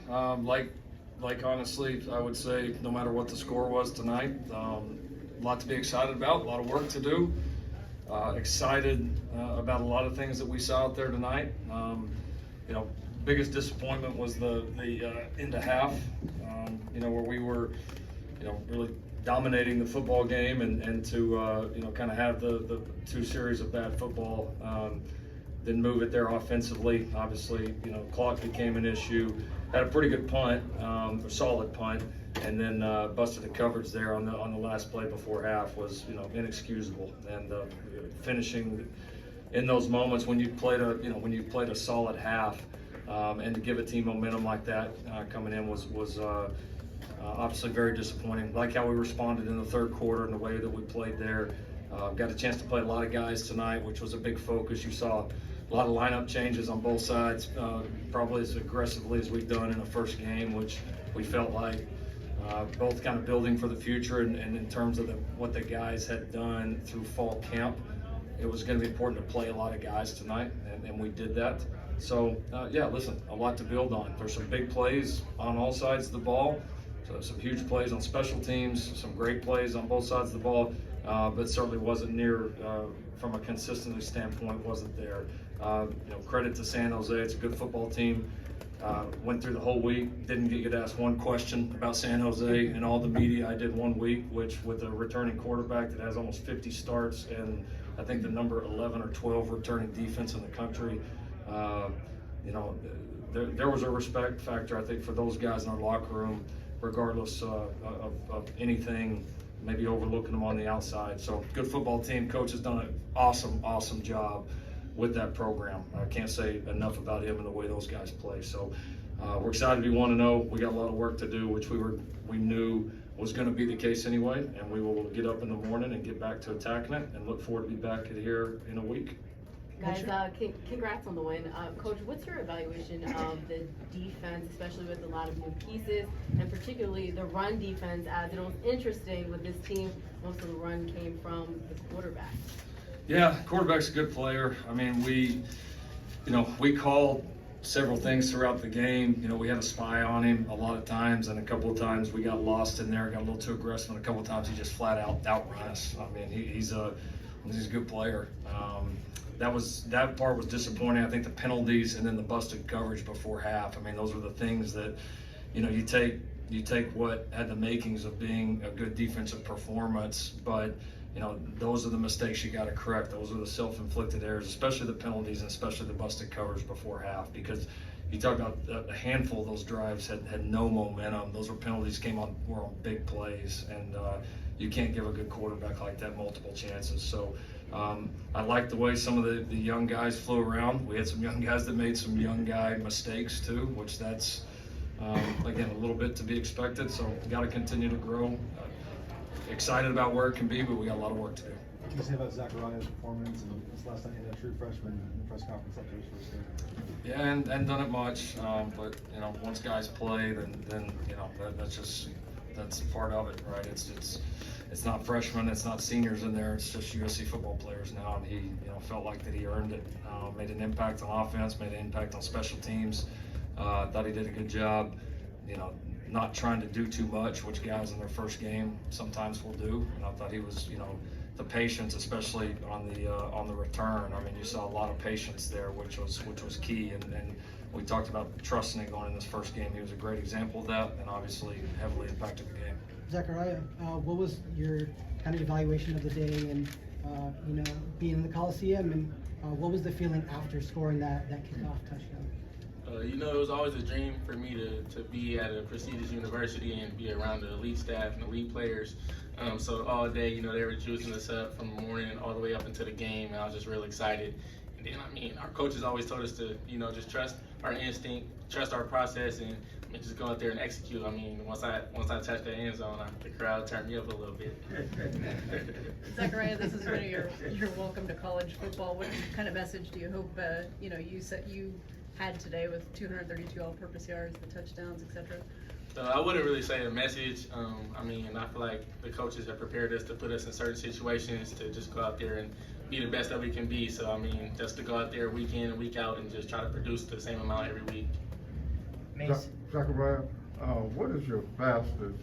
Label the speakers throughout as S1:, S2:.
S1: Like honestly, I would say no matter what the score was tonight, a lot to be excited about, a lot of work to do. Excited about a lot of things that we saw out there tonight. Biggest disappointment was the into half, where we were, really dominating the football game and to, kind of have the two series of bad football. Didn't move it there offensively. Obviously, clock became an issue. Had a pretty good punt, a solid punt, and then busted the coverage there on the last play before half was inexcusable. And finishing in those moments when you played a solid half, and to give a team momentum like that coming in was obviously very disappointing. Like how we responded in the third quarter and the way that we played there. Got a chance to play a lot of guys tonight, which was a big focus. You saw a lot of lineup changes on both sides, probably as aggressively as we've done in the first game, which we felt like both kind of building for the future and in terms of what the guys had done through fall camp. It was going to be important to play a lot of guys tonight, and we did that. So, listen, a lot to build on. There's some big plays on all sides of the ball, so some huge plays on special teams, some great plays on both sides of the ball, but certainly wasn't near, from a consistency standpoint, wasn't there. Credit to San Jose. It's a good football team. Went through the whole week, didn't get asked one question about San Jose in all the media. I did 1 week, which with a returning quarterback that has almost 50 starts and I think the number 11 or 12 returning defense in the country, there was a respect factor, I think, for those guys in our locker room, regardless of anything, maybe overlooking them on the outside. So good football team. Coach has done an awesome job with that program. I can't say enough about him and the way those guys play. So we're excited to be 1-0. We got a lot of work to do, which we knew was going to be the case anyway, and we will get up in the morning and get back to attacking it and look forward to be back here in a week.
S2: Guys, congrats on the win. Coach, what's your evaluation of the defense, especially with a lot of new pieces, and particularly the run defense, as it was interesting with this team, most of the run came from the quarterback?
S1: Yeah, quarterback's a good player. I mean, we called several things throughout the game. We had a spy on him a lot of times, and a couple of times we got lost in there, got a little too aggressive, and a couple of times he just flat out outran us. I mean, he's a good player. That part was disappointing. I think the penalties and then the busted coverage before half. I mean, those were the things that, you take what had the makings of being a good defensive performance, but those are the mistakes you got to correct. Those are the self-inflicted errors, especially the penalties and especially the busted coverage before half, because you talk about a handful of those drives had no momentum. Those were penalties were on big plays, and you can't give a good quarterback like that multiple chances. So I like the way some of the young guys flew around. We had some young guys that made some young guy mistakes too, which that's, again, a little bit to be expected. So got to continue to grow. Excited about where it can be, but we got a lot of work to do.
S3: What can you say about Zachariah's performance and this last night he had a true freshman in the press conference after his first game?
S1: Yeah, and done it much, but once guys play, then that's part of it, right? It's not freshmen, it's not seniors in there. It's just USC football players now, and he felt like that he earned it. Made an impact on offense, made an impact on special teams. Thought he did a good job. Not trying to do too much, which guys in their first game sometimes will do. And I thought he was, the patience, especially on the return. I mean, you saw a lot of patience there, which was key. And we talked about trusting it going in this first game. He was a great example of that, and obviously heavily impacted the game.
S4: Zachariah, what was your kind of evaluation of the day and being in the Coliseum, and what was the feeling after scoring that kickoff touchdown?
S5: It was always a dream for me to be at a prestigious university and be around the elite staff and elite players. So all day, they were juicing us up from the morning all the way up into the game, and I was just real excited. And then, our coaches always told us to, just trust our instinct, trust our process, and just go out there and execute. I mean, once I touched the end zone, the crowd turned me up a little bit.
S6: Zachariah, this is kind of your welcome to college football. What kind of message do you hope you had today with 232 all-purpose yards, the touchdowns, etc.?
S5: I wouldn't really say a message. I feel like the coaches have prepared us to put us in certain situations to just go out there and be the best that we can be. So, just to go out there week in and week out and just try to produce the same amount every week.
S7: Mason, Zachariah, what is your fastest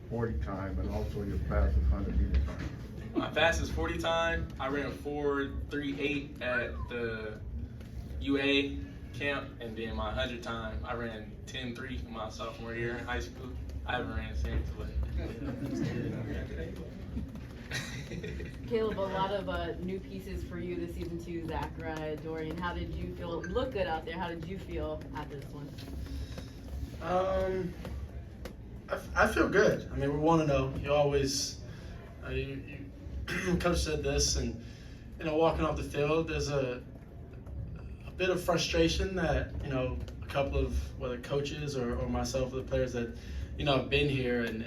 S7: 40 time and also your fastest 100-meter time?
S5: My fastest 40 time, I ran 4:38 at the UA camp, and then my 100 time, I ran 10:3 my sophomore year in high school. I haven't ran since, but.
S2: Caleb, a lot of new pieces for you this season too. Zachariah, Dorian, how did you feel? You look good out there. How did you feel after this one?
S8: I feel good. I mean, we want to know. You always, coach said this, and walking off the field, there's a bit of frustration that a couple of whether coaches or myself or the players that have been here and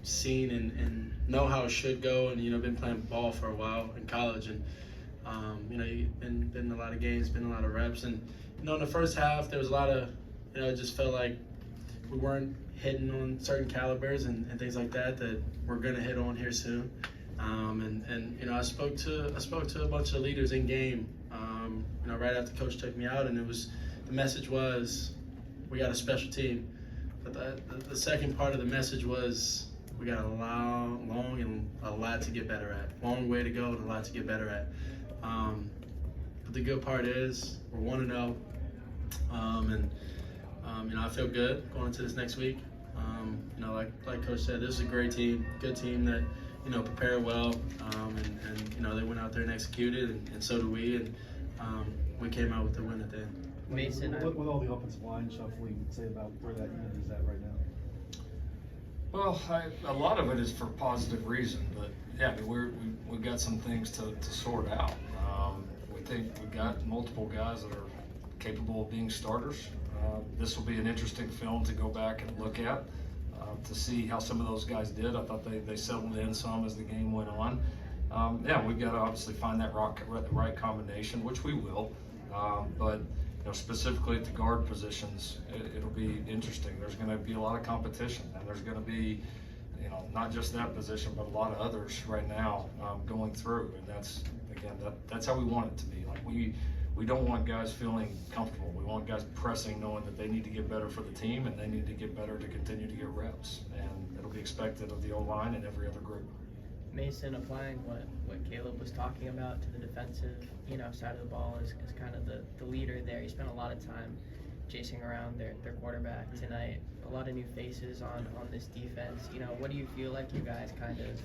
S8: seen and know how it should go, and been playing ball for a while in college, and you've been in a lot of games, been a lot of reps, and in the first half there was a lot of it just felt like we weren't hitting on certain calibers and things like that we're gonna hit on here soon. I spoke to a bunch of leaders in game right after coach took me out, and the message was we got a special team, but the second part of the message was we got a long and a lot to get better at. Long way to go and a lot to get better at. But the good part is we're 1-0, and I feel good going into this next week. Like Coach said, this is a great team, good team that prepared well, and they went out there and executed, and so do we, and we came out with the win at the end.
S3: Mason, with all the offensive line shuffling, say about where that unit is at right now.
S1: Well, a lot of it is for positive reason, but yeah, we've got some things to sort out. We think we've got multiple guys that are capable of being starters. This will be an interesting film to go back and look at to see how some of those guys did. I thought they settled in some as the game went on. We've got to obviously find that right combination, which we will. But specifically at the guard positions, it'll be interesting. There's going to be a lot of competition, and there's going to be, not just that position, but a lot of others right now going through. And that's how we want it to be. Like we don't want guys feeling comfortable. We want guys pressing, knowing that they need to get better for the team, and they need to get better to continue to get reps. And it'll be expected of the O-line and every other group.
S9: Mason, applying what Caleb was talking about to the defensive, side of the ball is kind of the leader there. He spent a lot of time chasing around their quarterback tonight. A lot of new faces on this defense. What do you feel like you guys kind of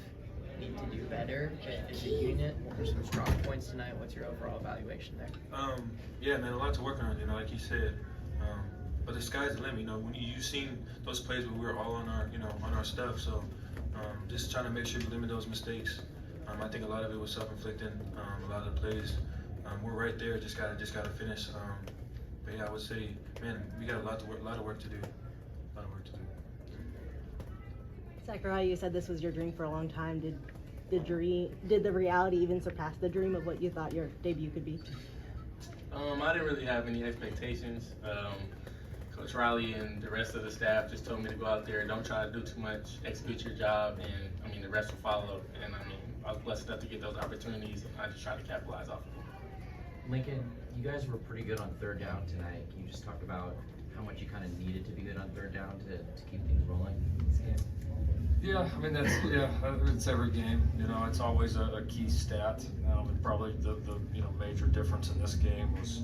S9: need to do better as a unit? What were some strong points tonight? What's your overall evaluation there?
S10: Yeah, man, a lot to work on. Like you said. But the sky's the limit. When you've seen those plays where we were all on our, on our stuff. So. Just trying to make sure we limit those mistakes. I think a lot of it was self-inflicted. A lot of the plays, we're right there. Just gotta finish. But yeah, I would say, man, we got a lot of work to do.
S11: Zachariah, you said this was your dream for a long time. Did the reality even surpass the dream of what you thought your debut could be?
S5: I didn't really have any expectations. Coach Riley and the rest of the staff just told me to go out there, don't try to do too much, execute your job, and the rest will follow. And I was blessed enough to get those opportunities, and I just tried to capitalize off of them.
S12: Lincoln, you guys were pretty good on third down tonight. Can you just talk about how much you kind of needed to be good on third down to keep things rolling in this game?
S1: Yeah, I mean it's every game. It's always a key stat. And probably the major difference in this game was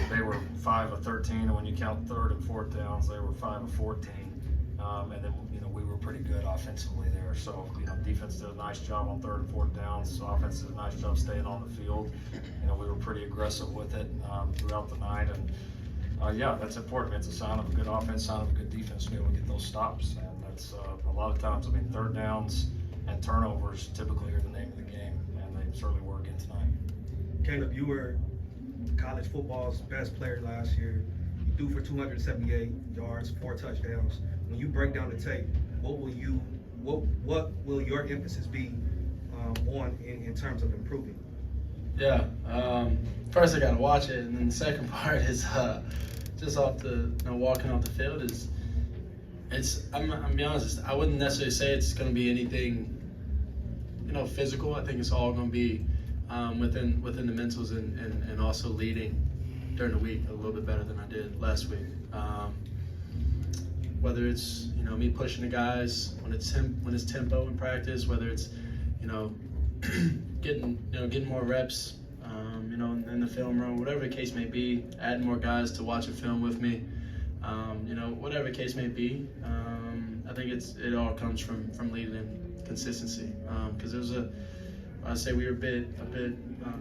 S1: they were 5 of 13, and when you count third and fourth downs, they were 5 of 14. And then we were pretty good offensively there. So defense did a nice job on third and fourth downs. Offense did a nice job staying on the field. We were pretty aggressive with it throughout the night, and that's important. It's a sign of a good offense, sign of a good defense to be able to get those stops. And that's a lot of times. third downs and turnovers typically are the name of the game, and they certainly were again tonight.
S13: Caleb, you were college football's best player last year. You threw for 278 yards, 4 touchdowns. When you break down the tape, what will your emphasis be on in terms of improving?
S8: Yeah, first I gotta watch it, and then the second part is just off the walking off the field is I'm gonna be honest, I wouldn't necessarily say it's gonna be anything physical. I think it's all gonna be within the mentals and also leading during the week a little bit better than I did last week. whether it's me pushing the guys when it's tempo in practice, whether it's getting more reps, in the film room, whatever the case may be, adding more guys to watch a film with me, whatever the case may be. I think it all comes from leading and consistency. Because I'd say we were a bit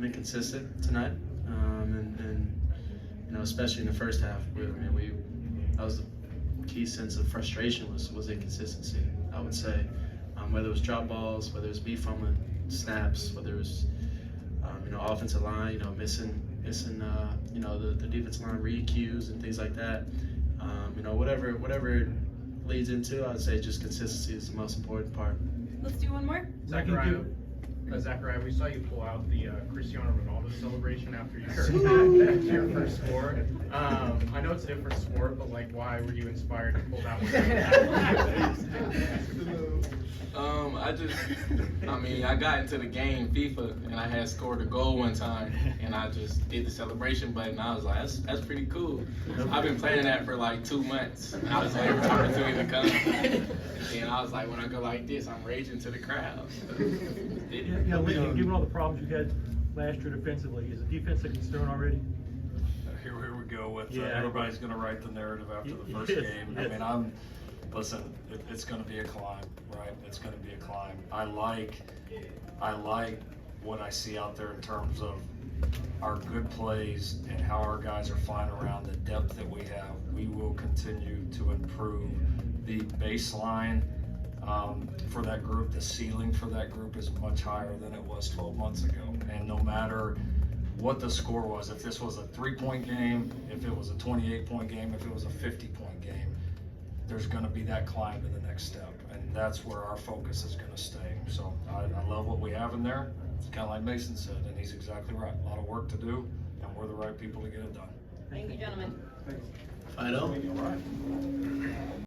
S8: inconsistent tonight, and especially in the first half. That was the key sense of frustration was inconsistency. I would say, whether it was drop balls, whether it was me fumbling snaps, whether it was offensive line, missing the defensive line read cues and things like that. Whatever it leads into, I'd say just consistency is the most important part.
S2: Let's do one more.
S14: Zachariah, we saw you pull out the Cristiano Ronaldo celebration after your first score. I know it's a different sport, but why were you inspired to pull that one out?
S5: I got into the game FIFA and I had scored a goal one time and I just did the celebration button. I was like, that's pretty cool. I've been playing that for 2 months. And I was waiting for the opportunity to come. And I was like, when I go like this, I'm raging to the crowd.
S15: Given all the problems you had last year defensively, is the defense a concern already?
S1: Here we go with everybody's going to write the narrative after the first game.
S15: Yes.
S1: I mean, listen, it's going to be a climb, right? It's going to be a climb. I like what I see out there in terms of our good plays and how our guys are flying around, the depth that we have. We will continue to improve the baseline for that group. The ceiling for that group is much higher than it was 12 months ago. And no matter what the score was, if this was a 3-point game, if it was a 28-point game, if it was a 50-point game, there's going to be that climb to the next step. And that's where our focus is going to stay. So I love what we have in there. It's kind of like Mason said, and he's exactly right. A lot of work to do, and we're the right people to get it done.
S2: Thank you, gentlemen.
S8: Fight on.